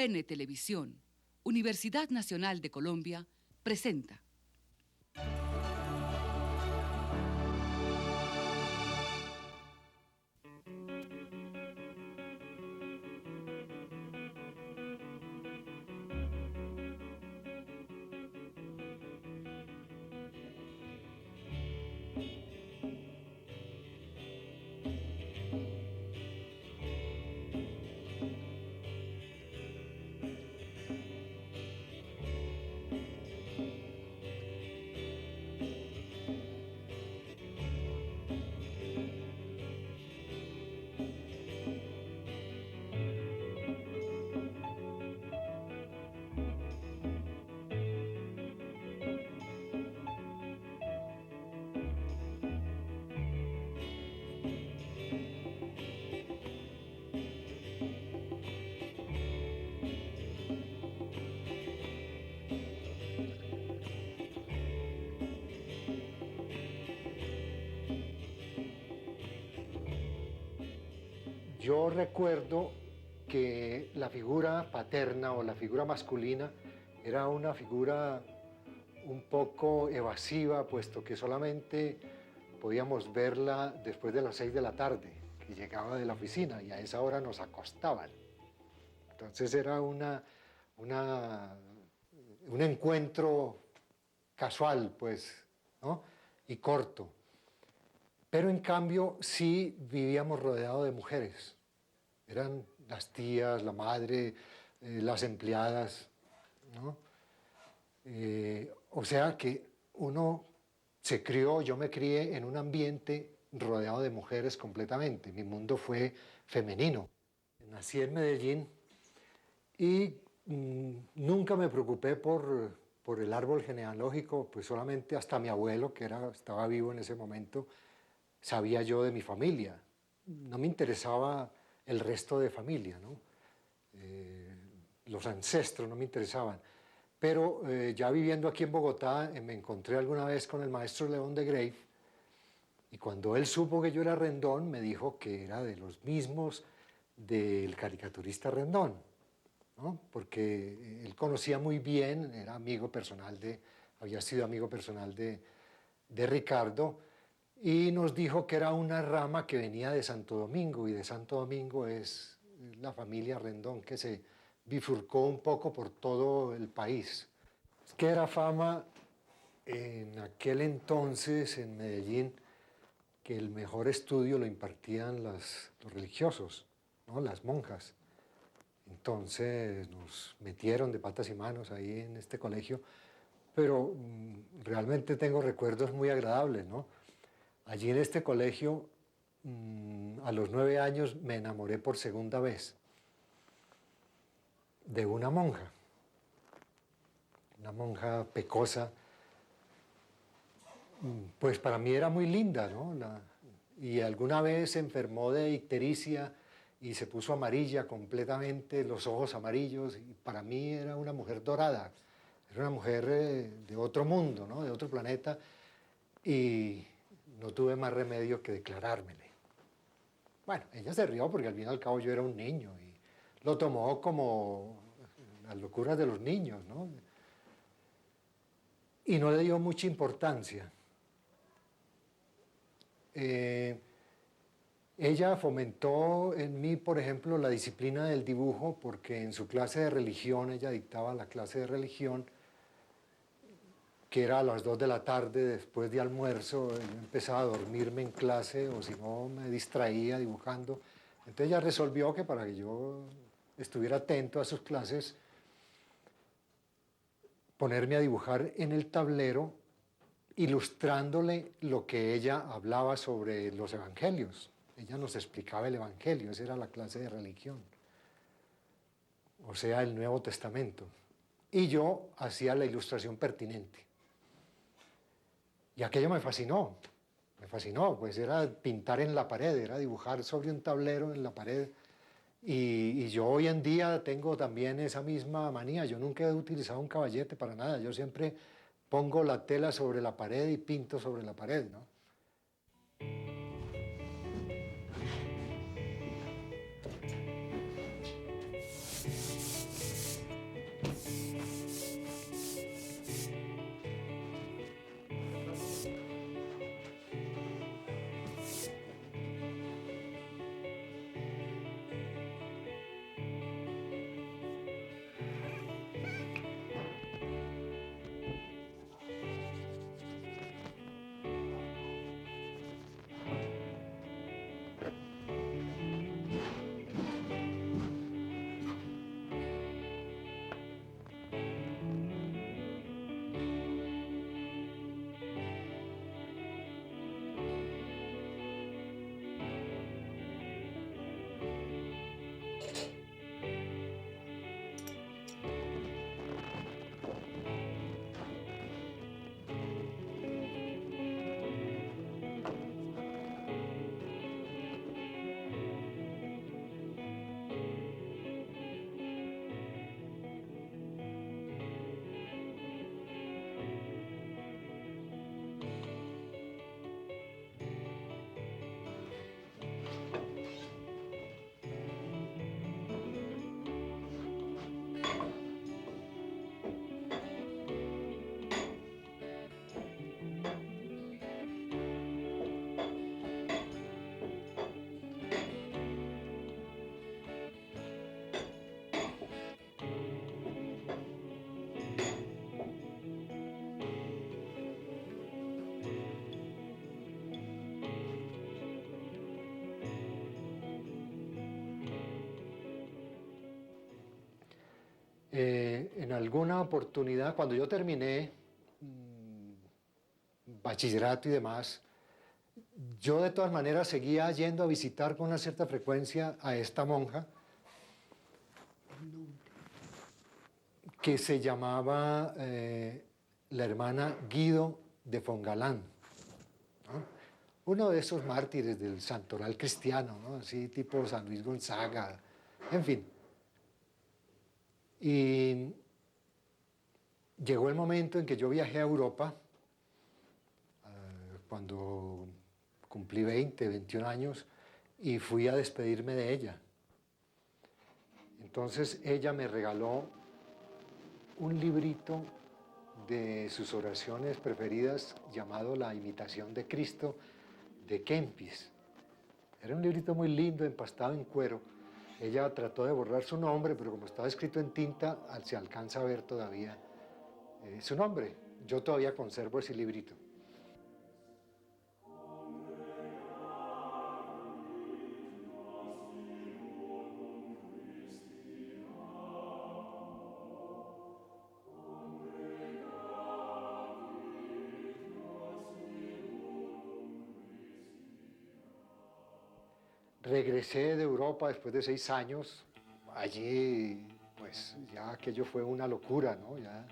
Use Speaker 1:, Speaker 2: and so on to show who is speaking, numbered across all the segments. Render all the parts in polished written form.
Speaker 1: UN Televisión, Universidad Nacional de Colombia, presenta.
Speaker 2: Yo recuerdo que la figura paterna o la figura masculina era una figura un poco evasiva, puesto que solamente podíamos verla después de las 6 de la tarde, que llegaba de la oficina y a esa hora nos acostaban. Entonces era un encuentro casual, pues, ¿no? Y corto. Pero en cambio sí vivíamos rodeados de mujeres. Eran las tías, la madre, las empleadas, ¿no? O sea que uno se crió, yo me crié en un ambiente rodeado de mujeres completamente. Mi mundo fue femenino. Nací en Medellín y nunca me preocupé por el árbol genealógico, pues solamente hasta mi abuelo, que estaba vivo en ese momento, sabía yo de mi familia. No me interesaba el resto de familia, ¿no? Los ancestros no me interesaban. Pero ya viviendo aquí en Bogotá, me encontré alguna vez con el maestro León de Grave, y cuando él supo que yo era Rendón, me dijo que era de los mismos del caricaturista Rendón, ¿no? Porque él conocía muy bien, era amigo personal había sido amigo personal de Ricardo, y nos dijo que era una rama que venía de Santo Domingo, y de Santo Domingo es la familia Rendón, que se bifurcó un poco por todo el país. Es que era fama en aquel entonces en Medellín que el mejor estudio lo impartían los religiosos, ¿no? Las monjas. Entonces nos metieron de patas y manos ahí en este colegio, pero realmente tengo recuerdos muy agradables, ¿no? Allí en este colegio, a los 9 años, me enamoré por segunda vez de una monja pecosa. Pues para mí era muy linda, ¿no? Y alguna vez se enfermó de ictericia y se puso amarilla completamente, los ojos amarillos, y para mí era una mujer dorada, era una mujer de otro mundo, ¿no? De otro planeta, y no tuve más remedio que declarármele. Bueno, ella se rió porque al fin y al cabo yo era un niño y lo tomó como las locuras de los niños, ¿no? Y no le dio mucha importancia. Ella fomentó en mí, por ejemplo, la disciplina del dibujo, porque en su clase de religión, ella dictaba la clase de religión, que era a las 2 de la tarde después de almuerzo. Yo empezaba a dormirme en clase, o si no me distraía dibujando. Entonces ella resolvió que para que yo estuviera atento a sus clases, ponerme a dibujar en el tablero, ilustrándole lo que ella hablaba sobre los evangelios. Ella nos explicaba el evangelio, esa era la clase de religión, o sea, el Nuevo Testamento. Y yo hacía la ilustración pertinente. Y aquello me fascinó, pues era pintar en la pared, era dibujar sobre un tablero en la pared. Y yo hoy en día tengo también esa misma manía. Yo nunca he utilizado un caballete para nada. Yo siempre pongo la tela sobre la pared y pinto sobre la pared, ¿no? En alguna oportunidad, cuando yo terminé bachillerato y demás, yo de todas maneras seguía yendo a visitar con una cierta frecuencia a esta monja que se llamaba la hermana Guido de Fongalán, ¿no? Uno de esos mártires del santoral cristiano, ¿no? Así tipo San Luis Gonzaga, en fin. Y llegó el momento en que yo viajé a Europa, cuando cumplí 20, 21 años, y fui a despedirme de ella. Entonces ella me regaló un librito de sus oraciones preferidas llamado La Imitación de Cristo, de Kempis. Era un librito muy lindo, empastado en cuero. Ella trató de borrar su nombre, pero como estaba escrito en tinta, se alcanza a ver todavía su nombre. Yo todavía conservo ese librito. Regresé de Europa después de 6 años. Allí, pues, ya aquello fue una locura, ¿no? Ya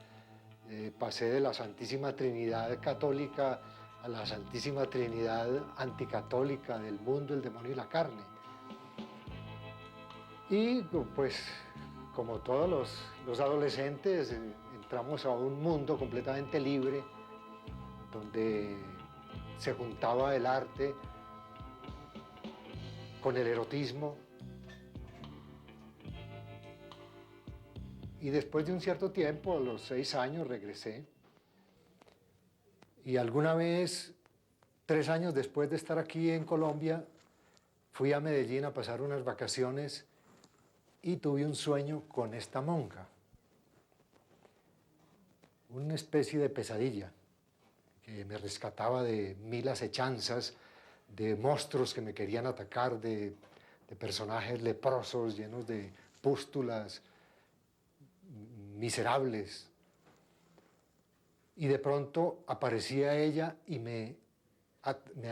Speaker 2: pasé de la Santísima Trinidad católica a la Santísima Trinidad anticatólica del mundo, el demonio y la carne. Y, pues, como todos los adolescentes, entramos a un mundo completamente libre, donde se juntaba el arte con el erotismo. Y después de un cierto tiempo, a los 6 años, regresé. Y alguna vez, 3 años después de estar aquí en Colombia, fui a Medellín a pasar unas vacaciones y tuve un sueño con esta monja. Una especie de pesadilla que me rescataba de 1000 acechanzas, de monstruos que me querían atacar, de personajes leprosos llenos de pústulas, miserables. Y de pronto aparecía ella y me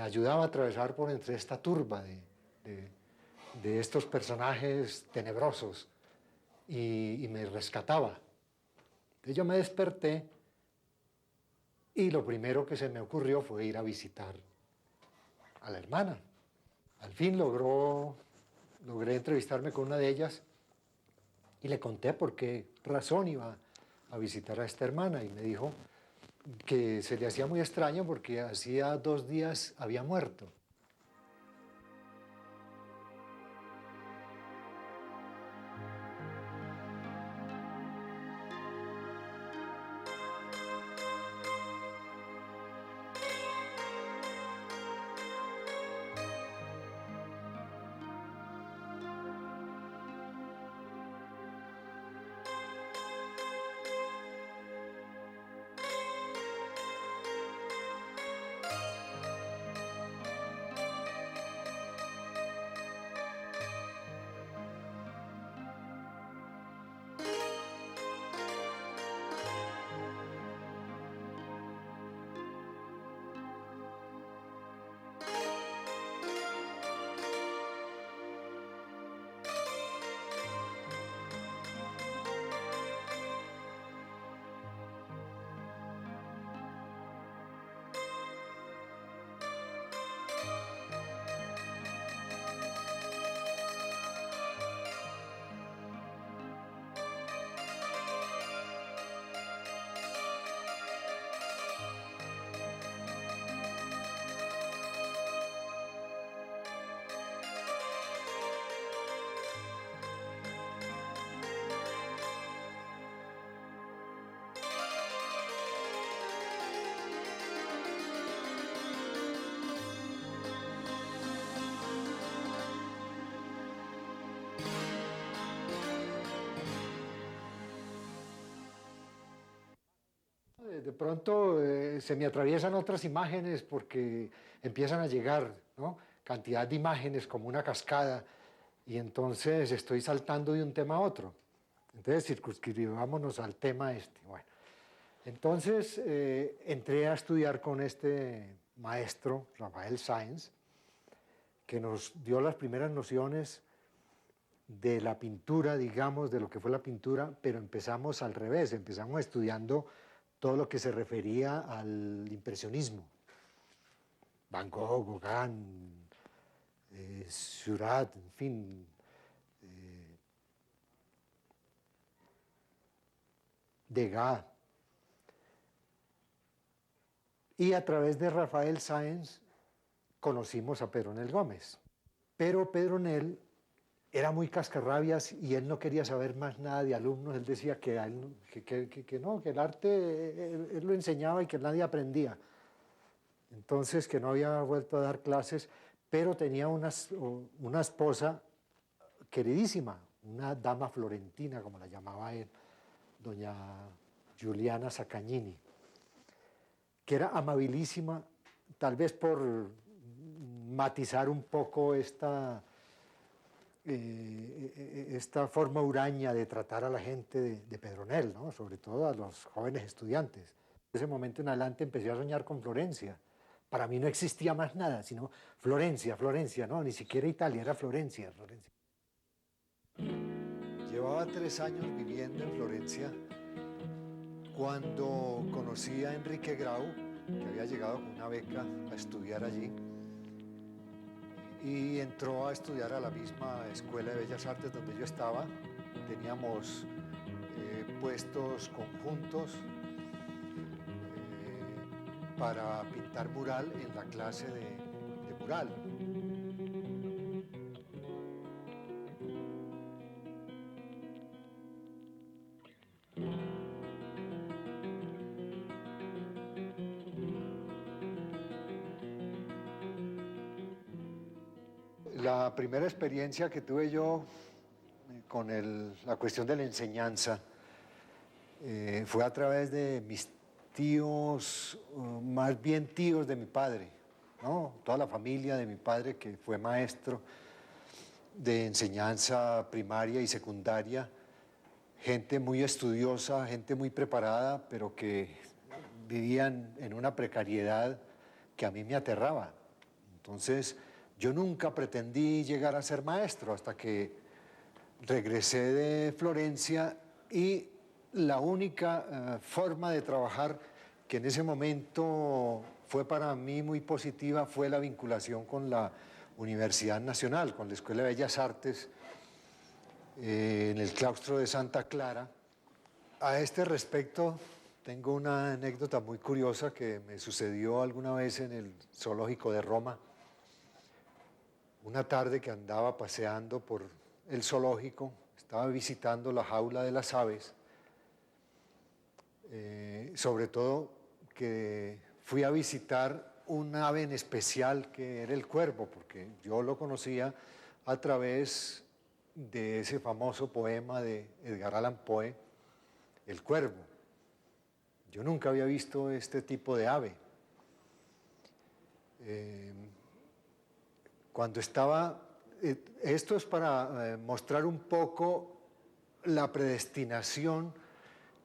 Speaker 2: ayudaba a atravesar por entre esta turba de estos personajes tenebrosos y me rescataba. Entonces yo me desperté y lo primero que se me ocurrió fue ir a visitar a la hermana. Al fin logré entrevistarme con una de ellas y le conté por qué razón iba a visitar a esta hermana y me dijo que se le hacía muy extraño porque hacía 2 días había muerto. De pronto se me atraviesan otras imágenes porque empiezan a llegar, ¿no? Cantidad de imágenes como una cascada y entonces estoy saltando de un tema a otro. Entonces circunscribámonos al tema este. Bueno, entonces entré a estudiar con este maestro, Rafael Sáenz, que nos dio las primeras nociones de la pintura, digamos, de lo que fue la pintura, pero empezamos al revés, empezamos estudiando todo lo que se refería al impresionismo. Van Gogh, Gauguin, Seurat, en fin, Degas. Y a través de Rafael Sáenz conocimos a Pedronel Gómez. Pero Pedronel era muy cascarrabias y él no quería saber más nada de alumnos. Él decía que, no, que el arte él lo enseñaba y que nadie aprendía. Entonces, que no había vuelto a dar clases, pero tenía una esposa queridísima, una dama florentina, como la llamaba él, doña Giuliana Saccagnini, que era amabilísima, tal vez por matizar un poco esta forma huraña de tratar a la gente de Pedronel, ¿no? Sobre todo a los jóvenes estudiantes. De ese momento en adelante empecé a soñar con Florencia. Para mí no existía más nada, sino Florencia, Florencia, no, ni siquiera Italia, era Florencia, Florencia. Llevaba 3 años viviendo en Florencia cuando conocí a Enrique Grau, que había llegado con una beca a estudiar allí, y entró a estudiar a la misma Escuela de Bellas Artes donde yo estaba. Teníamos puestos conjuntos para pintar mural en la clase de mural. La primera experiencia que tuve yo con la cuestión de la enseñanza fue a través de mis tíos, más bien tíos de mi padre, ¿no? Toda la familia de mi padre, que fue maestro de enseñanza primaria y secundaria, gente muy estudiosa, gente muy preparada, pero que vivían en una precariedad que a mí me aterraba. Entonces, yo nunca pretendí llegar a ser maestro hasta que regresé de Florencia y la única forma de trabajar que en ese momento fue para mí muy positiva fue la vinculación con la Universidad Nacional, con la Escuela de Bellas Artes, en el claustro de Santa Clara. A este respecto, tengo una anécdota muy curiosa que me sucedió alguna vez en el zoológico de Roma. Una tarde que andaba paseando por el zoológico, estaba visitando la jaula de las aves, sobre todo que fui a visitar un ave en especial que era el cuervo, porque yo lo conocía a través de ese famoso poema de Edgar Allan Poe, El Cuervo. Yo nunca había visto este tipo de ave. Cuando estaba, esto es para mostrar un poco la predestinación,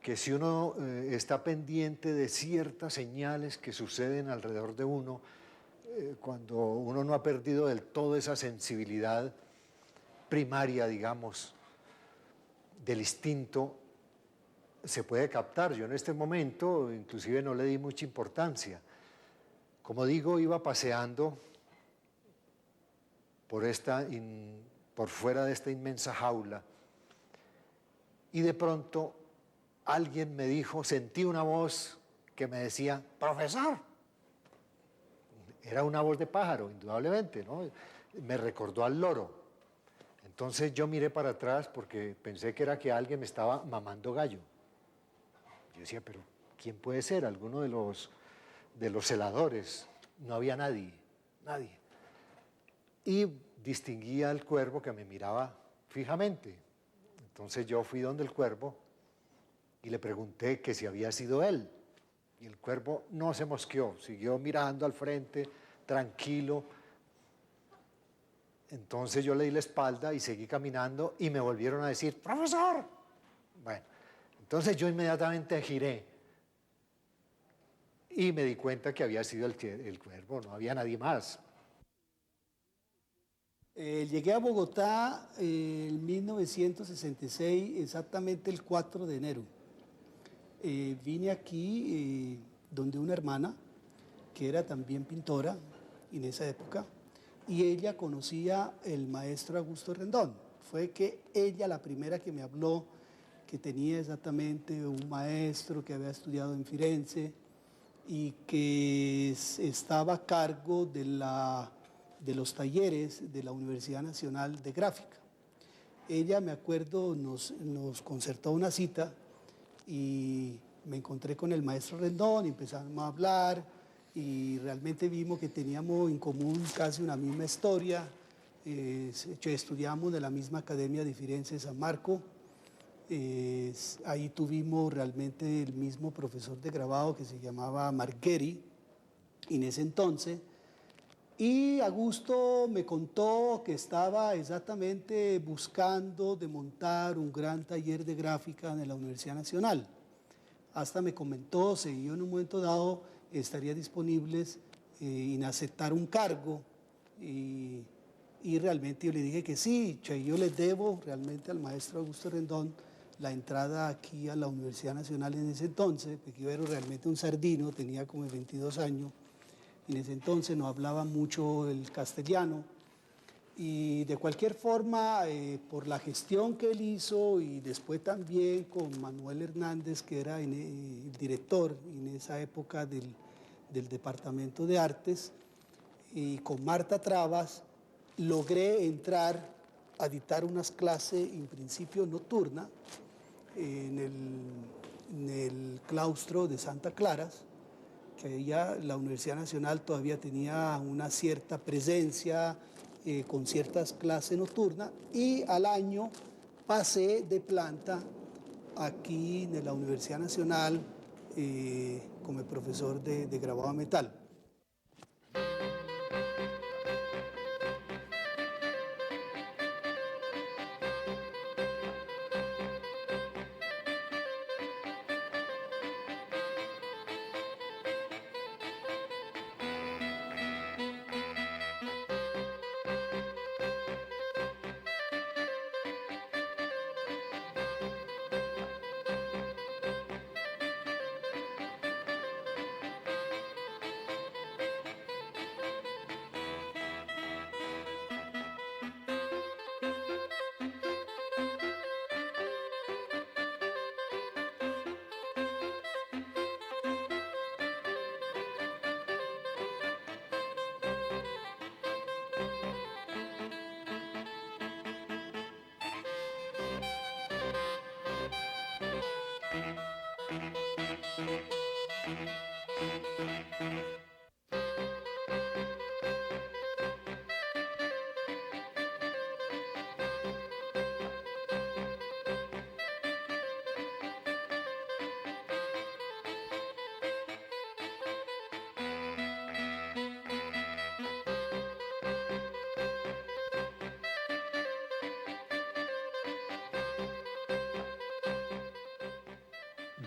Speaker 2: que si uno está pendiente de ciertas señales que suceden alrededor de uno, cuando uno no ha perdido del todo esa sensibilidad primaria, digamos, del instinto, se puede captar. Yo en este momento inclusive no le di mucha importancia. Como digo, iba paseando por fuera de esta inmensa jaula y de pronto alguien me dijo, sentí una voz que me decía, profesor. Era una voz de pájaro, indudablemente, ¿no? Me recordó al loro. Entonces yo miré para atrás porque pensé que era que alguien me estaba mamando gallo. Yo decía, pero ¿quién puede ser? Alguno de los celadores. No había nadie. Y distinguía al cuervo que me miraba fijamente. Entonces yo fui donde el cuervo y le pregunté que si había sido él. Y el cuervo no se mosqueó, siguió mirando al frente, tranquilo. Entonces yo le di la espalda y seguí caminando y me volvieron a decir, profesor. Bueno, entonces yo inmediatamente giré y me di cuenta que había sido el cuervo, no había nadie más.
Speaker 3: Llegué a Bogotá en 1966, exactamente el 4 de enero. Vine aquí donde una hermana, que era también pintora en esa época, y ella conocía el maestro Augusto Rendón. Fue que ella la primera que me habló, que tenía exactamente un maestro que había estudiado en Firenze y que estaba a cargo de los talleres de la Universidad Nacional de Gráfica. Ella, me acuerdo, nos concertó una cita y me encontré con el maestro Rendón y empezamos a hablar y realmente vimos que teníamos en común casi una misma historia. Estudiamos de la misma Academia de Firenze San Marco. Ahí tuvimos realmente el mismo profesor de grabado que se llamaba Margheri en ese entonces. Y Augusto me contó que estaba exactamente buscando de montar un gran taller de gráfica en la Universidad Nacional. Hasta me comentó si yo en un momento dado estaría disponibles en aceptar un cargo y realmente yo le dije que sí. Yo le debo realmente al maestro Augusto Rendón la entrada aquí a la Universidad Nacional en ese entonces, porque yo era realmente un sardino, tenía como 22 años. En ese entonces no hablaba mucho el castellano y de cualquier forma, por la gestión que él hizo y después también con Manuel Hernández, que era el director en esa época del Departamento de Artes, y con Marta Trabas, logré entrar a dictar unas clases en principio nocturna en el claustro de Santa Clara, que ya la Universidad Nacional todavía tenía una cierta presencia con ciertas clases nocturnas, y al año pasé de planta aquí en la Universidad Nacional como profesor de grabado a metal.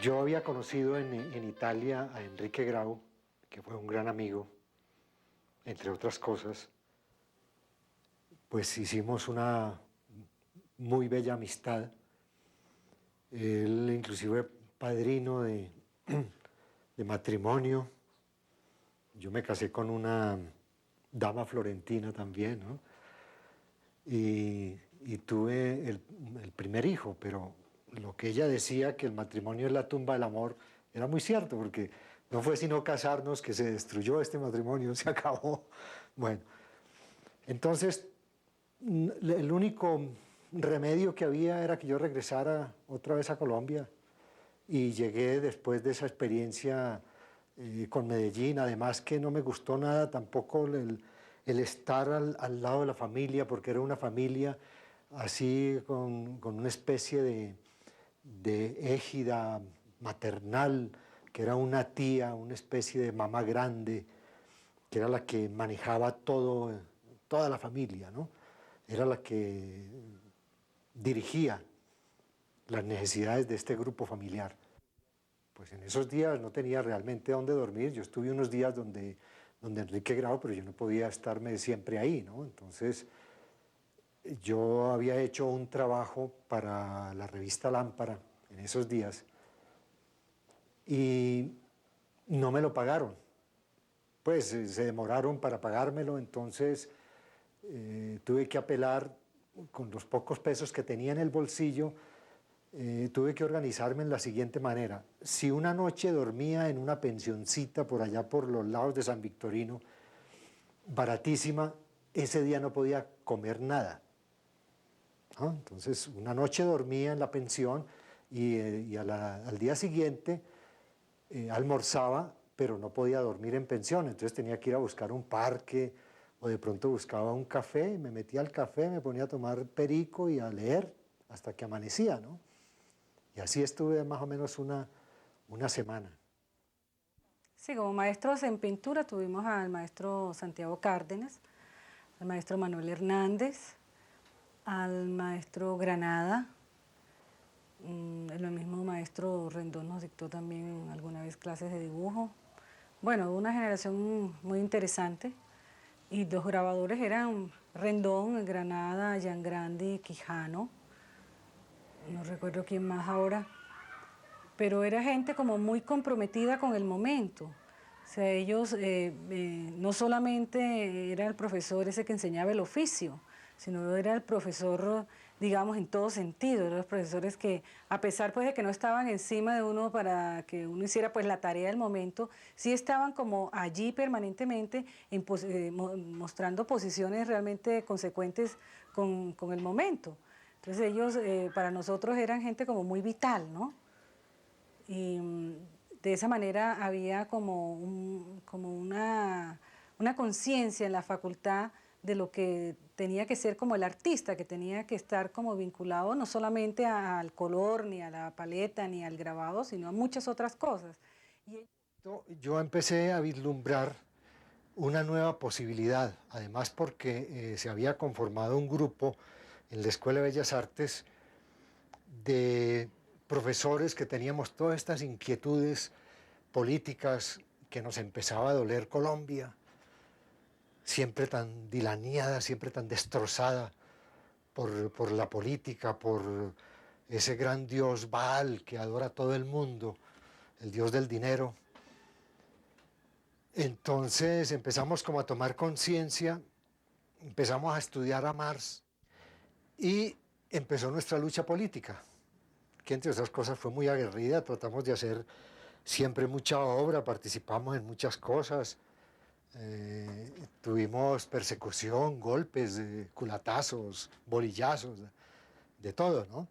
Speaker 2: Yo había conocido en Italia a Enrique Grau, que fue un gran amigo, entre otras cosas. Pues hicimos una muy bella amistad. Él inclusive padrino de matrimonio. Yo me casé con una dama florentina también, ¿no? Y tuve el primer hijo, pero lo que ella decía, que el matrimonio es la tumba del amor, era muy cierto, porque no fue sino casarnos que se destruyó este matrimonio, se acabó. Bueno, entonces el único remedio que había era que yo regresara otra vez a Colombia, y llegué después de esa experiencia con Medellín. Además que no me gustó nada tampoco el estar al lado de la familia, porque era una familia así con una especie de égida maternal, que era una tía, una especie de mamá grande, que era la que manejaba todo, toda la familia, ¿no? Era la que dirigía. las necesidades de este grupo familiar. Pues en esos días no tenía realmente dónde dormir. Yo estuve unos días donde Enrique Grau, pero yo no podía estarme siempre ahí, ¿no? Entonces, yo había hecho un trabajo para la revista Lámpara en esos días y no me lo pagaron. Pues se demoraron para pagármelo, entonces tuve que apelar con los pocos pesos que tenía en el bolsillo. Tuve que organizarme en la siguiente manera. Si una noche dormía en una pensioncita por allá por los lados de San Victorino, baratísima, ese día no podía comer nada, ¿no? Entonces, una noche dormía en la pensión y al día siguiente almorzaba, pero no podía dormir en pensión, entonces tenía que ir a buscar un parque o de pronto buscaba un café, me metía al café, me ponía a tomar perico y a leer hasta que amanecía, ¿no? Y así estuve más o menos una semana.
Speaker 4: Sí, como maestros en pintura tuvimos al maestro Santiago Cárdenas, al maestro Manuel Hernández, al maestro Granada. El mismo maestro Rendón nos dictó también alguna vez clases de dibujo. Bueno, una generación muy interesante. Y los grabadores eran Rendón, Granada, Giangrandi, Quijano. No recuerdo quién más ahora. Pero era gente como muy comprometida con el momento. O sea, ellos no solamente era el profesor ese que enseñaba el oficio, sino era el profesor, digamos, en todo sentido. Eran los profesores que, a pesar pues de que no estaban encima de uno para que uno hiciera pues la tarea del momento, sí estaban como allí permanentemente mostrando posiciones realmente consecuentes con el momento. Entonces ellos para nosotros eran gente como muy vital, ¿no? Y de esa manera había como una conciencia en la facultad de lo que tenía que ser como el artista, que tenía que estar como vinculado no solamente al color, ni a la paleta, ni al grabado, sino a muchas otras cosas.
Speaker 2: Yo empecé a vislumbrar una nueva posibilidad, además porque se había conformado un grupo en la Escuela de Bellas Artes de profesores que teníamos todas estas inquietudes políticas, que nos empezaba a doler Colombia, siempre tan dilaneada, siempre tan destrozada por la política, por ese gran dios Baal que adora todo el mundo, el dios del dinero. Entonces empezamos como a tomar conciencia, empezamos a estudiar a Marx y empezó nuestra lucha política, que entre otras cosas fue muy aguerrida. Tratamos de hacer siempre mucha obra, participamos en muchas cosas, tuvimos persecución, golpes, culatazos, bolillazos, de todo, ¿no?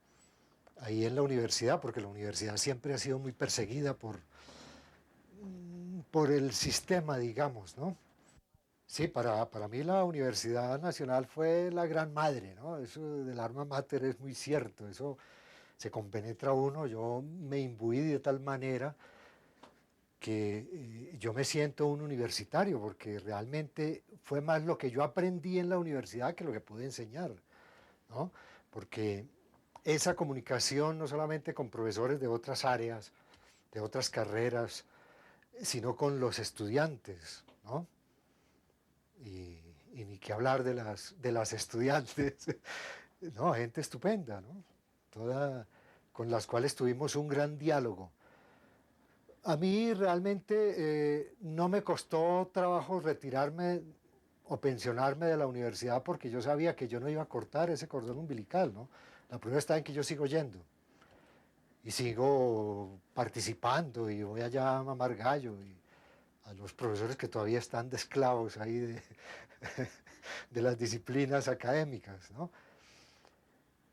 Speaker 2: Ahí en la universidad, porque la universidad siempre ha sido muy perseguida por el sistema, digamos, ¿no? Sí, para mí la Universidad Nacional fue la gran madre, ¿no? Eso del alma mater es muy cierto, eso se compenetra uno. Yo me imbuí de tal manera que yo me siento un universitario, porque realmente fue más lo que yo aprendí en la universidad que lo que pude enseñar, ¿no? Porque esa comunicación no solamente con profesores de otras áreas, de otras carreras, sino con los estudiantes, ¿no? Y ni que hablar de las estudiantes, no, gente estupenda, ¿no? Con las cuales tuvimos un gran diálogo. A mí realmente no me costó trabajo retirarme o pensionarme de la universidad, porque yo sabía que yo no iba a cortar ese cordón umbilical, ¿no? La prueba está en que yo sigo yendo y sigo participando y voy allá a mamar gallo, y a los profesores que todavía están de esclavos ahí de las disciplinas académicas, ¿no?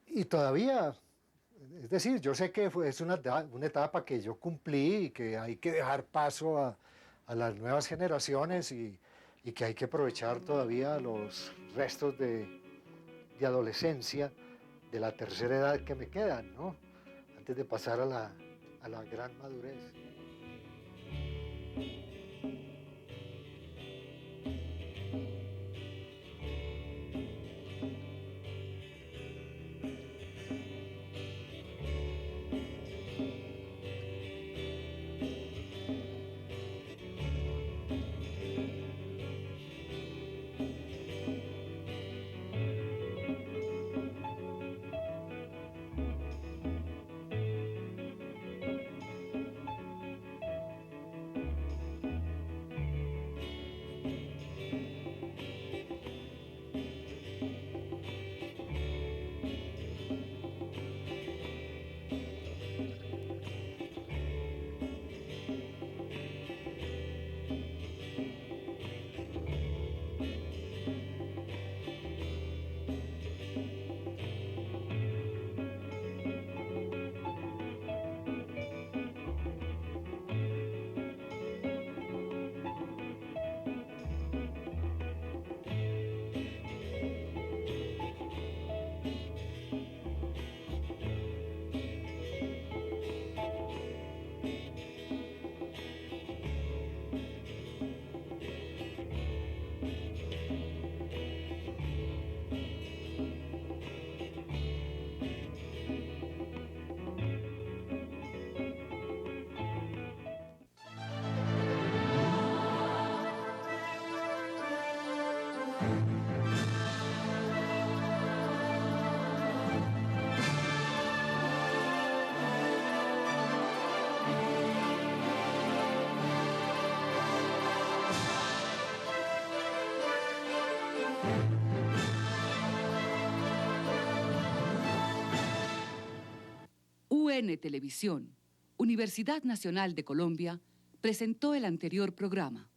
Speaker 2: Y todavía, es decir, yo sé que es una etapa que yo cumplí y que hay que dejar paso a las nuevas generaciones, y que hay que aprovechar todavía los restos de adolescencia, de la tercera edad que me quedan, ¿no? Antes de pasar a la gran madurez.
Speaker 1: UN Televisión, Universidad Nacional de Colombia, presentó el anterior programa.